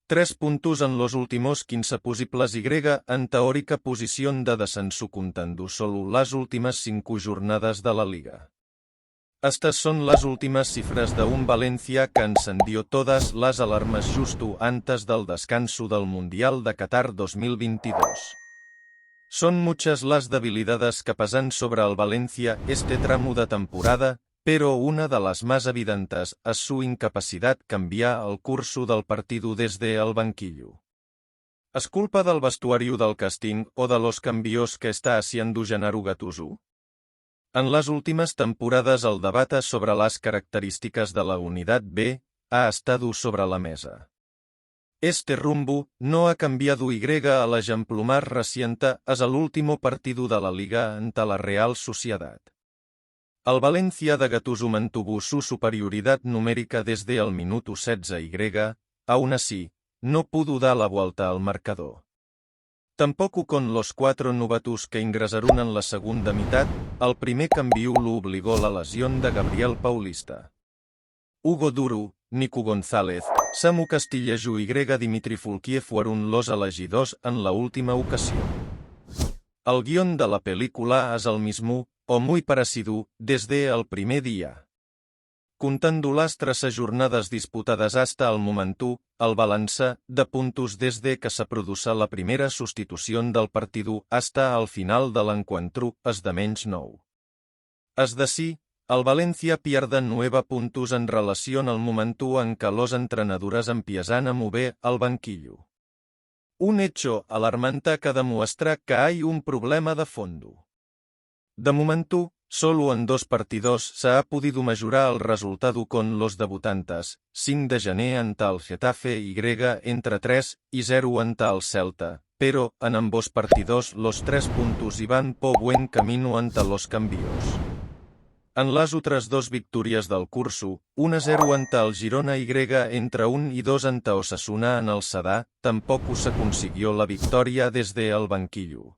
3 puntos en los últimos 15 posibles y en teórica posición de descenso contando solo las últimas 5 jornadas de la liga. Estas son las últimas cifras de un Valencia que encendió todas las alarmas justo antes del descanso del Mundial de Qatar 2022. Son muchas las debilidades que pesan sobre el Valencia este tramo de temporada, pero una de las más evidentes es su incapacidad cambiar el curso del partido desde el banquillo. ¿Es culpa del vestuario del casting o de los cambios que está haciendo Gennaro Gattuso? En las últimas temporadas el debate sobre las características de la unidad B ha estado sobre la mesa. Este rumbo no ha cambiado y el ejemplo más reciente es el último partido de la Liga ante la Real Sociedad. El Valencia de Gattuso mantuvo su superioridad numérica desde el minuto 16 y, aún así, no pudo dar la vuelta al marcador. Tampoco con los 4 novatos que ingresaron en la segunda mitad, el primer cambio lo obligó la lesión de Gabriel Paulista. Hugo Duro, Nico González, Samu Castillejo y Dimitri Fulquier fueron los elegidos en la última ocasión. El guión de la película es el mismo, o muy parecido, desde el primer día. Contando las 13 jornadas disputadas hasta el momento, el balance de puntos desde que se produce la primera sustitución del partido hasta el final del encuentro es de menys 9. Es decir, el Valencia pierde 9 puntos en relación al momento en que los entrenadores empiezan a mover el banquillo. Un hecho alarmante que demuestra que hay un problema de fondo. De momento, solo en 2 partidos se ha podido mejorar el resultado con los debutantes, 5 de gener ante el Getafe y entre 3 y 0 ante el Celta, pero en ambos partidos los 3 puntos iban por buen camino ante los cambios. En las otras 2 victorias del curso, 1-0 ante el Girona y entre 1 y 2 ante Osasuna en el Sadar, tampoco se consiguió la victoria desde el banquillo.